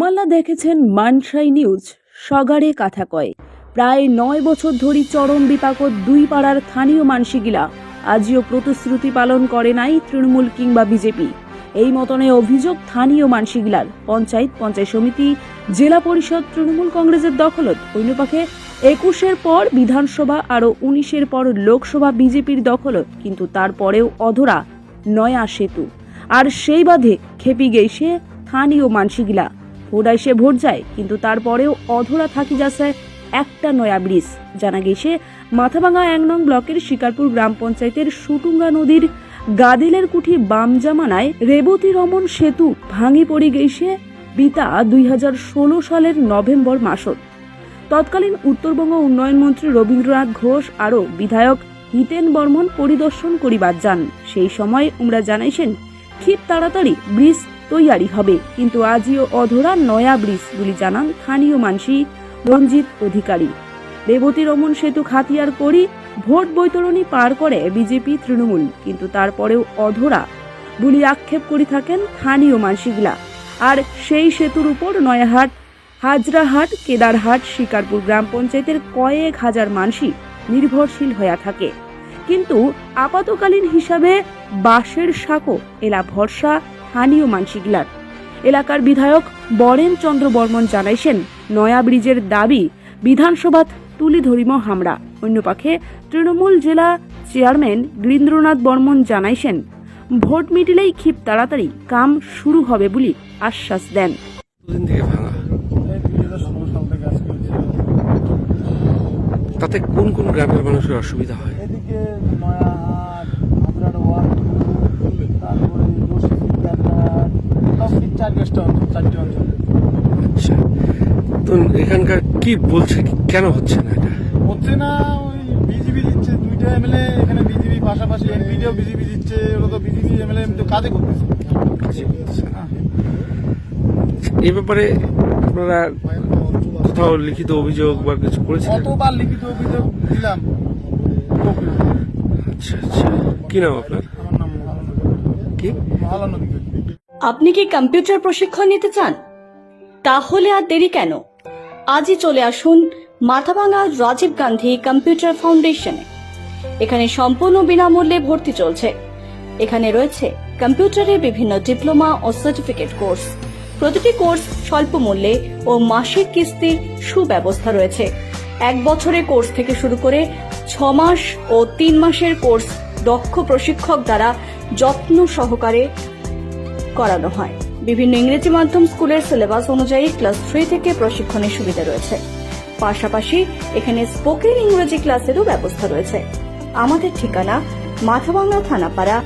তোমাল্লা দেখেছেন মানসাই নিউজ সগারে কথা কয়। প্রায় 9 বছর ধরে চরম বিপাকত দুই পাড়ার স্থানীয় মানসিগিলা আজিও প্রতিশ্রুতি পালন করে নাই তৃণমূল কিংবা বিজেপি। এই মতনে অভিযোগ স্থানীয় মানসিগিলার। পঞ্চায়েত সমিতি, জেলা পরিষদ তৃণমূল কংগ্রেসের দখলত, অন্যপক্ষে 21-এর পর বিধানসভা আরও 19-এর পর লোকসভা বিজেপির দখলত। কিন্তু তারপরেও অধরা নয়া সেতু, আর সেই বাঁধে খেপি গেছে স্থানীয় মানসিগিলা। ভোট আইসে ভোট যায়, কিন্তু তারপরেও অধরা থাকি যাচ্ছে একটা নয়া ব্রিজ। জানা গেছে মাথাভাঙা 1 নং ব্লকের শিকারপুর গ্রাম পঞ্চায়েতের সুটুঙ্গা নদীর গাদিলের কুঠি বাম জামানায় রেবতী রমন সেতু ভাঙি পড়ি গেছে বিতা 2016 সালের নভেম্বর মাসত। তৎকালীন উত্তরবঙ্গ উন্নয়ন মন্ত্রী রবীন্দ্রনাথ ঘোষ আরও বিধায়ক হিতেন বর্মন পরিদর্শন করিবার যান। সেই সময় উমরা জানাইছেন খুব তাড়াতাড়ি ব্রিজ তৈয়ারি হবে, কিন্তু আজিও অধরা নয়া ব্রিজ বলে জানান স্থানীয় মানসি রঞ্জিত অধিকারী। রেবতী রমন সেতু খাতিয়ার করি ভোট বৈতরণী পার করে বিজেপি তৃণমূল, কিন্তু তারপরেও অধরা বলে আক্ষেপ করে থাকেন স্থানীয় মানসিগিলা। আর সেই সেতুর উপর নয়াহাট, হাজরাহাট, কেদারহাট, শিকারপুর গ্রাম পঞ্চায়েতের কয়েক হাজার মানসি নির্ভরশীল হয়ে থাকে। কিন্তু আপাতকালীন হিসাবে বাঁশের সাঁকো এলা ভরসা স্থানীয় মানসিগিলার। এলাকার বিধায়ক বরেন চন্দ্র বর্মন জানাইছেন নয়া ব্রিজের দাবি বিধানসভাত তুলি ধরিম হামরা। অন্যপক্ষে তৃণমূল জেলা চেয়ারম্যান গিরীন্দ্রনাথ বর্মন জানাইছেন ভোট মিটিলেই খুব তাড়াতাড়ি কাম শুরু হবে বলে আশ্বাস দেন। তাতে কোন কোন গ্রামের মানুষের অসুবিধা হয়? এদিকে নয়াহাট, হাজরাহাট, তারপরে চারটি অঞ্চল। আচ্ছা, তো এখানকার কি বলছে, কেন হচ্ছে না এটা? হচ্ছে না, ওই বিজেপি দিচ্ছে 2টা এমএলএ এখানে, বিজেপি পাশাপাশি এমপিডিও বিজেপি দিচ্ছে, ওরা তো বিজেপি এমএলএ তো কাজে করতেছে। এই ব্যাপারে আপনারা কোথাও লিখিত অভিযোগ বা কিছু করেছেন? কতবার লিখিত অভিযোগ দিলাম। আচ্ছা আচ্ছা, কি নাম আপনার? আমার নাম কি? মহালান অধিকারী। আপনি কি কম্পিউটার প্রশিক্ষণ নিতে চান? তাহলে আর দেরি কেন? আজই চলে আসুন মাথাভাঙা রাজীব গান্ধী কম্পিউটার ফাউন্ডেশনে। এখানে সম্পূর্ণ বিনামূল্যে ভর্তি চলছে। এখানে রয়েছে কম্পিউটারের বিভিন্ন ডিপ্লোমা ও সার্টিফিকেট কোর্স। প্রতিটি কোর্স স্বল্প মূল্যে ও মাসিক কিস্তির সুব্যবস্থা রয়েছে। 1 বছরের কোর্স থেকে শুরু করে 6 মাস ও 3 মাসের কোর্স দক্ষ প্রশিক্ষক দ্বারা যত্ন সহকারে করানো হয়। বিভিন্ন ইংরেজি মাধ্যম স্কুলের সিলেবাস অনুযায়ী ক্লাস 3 থেকে প্রশিক্ষণের সুবিধা রয়েছে। পাশাপাশি এখানে স্পোকেন ইংরেজি ক্লাসেরও ব্যবস্থা রয়েছে। আমাদের ঠিকানা মাথাভাঙা থানাপাড়া,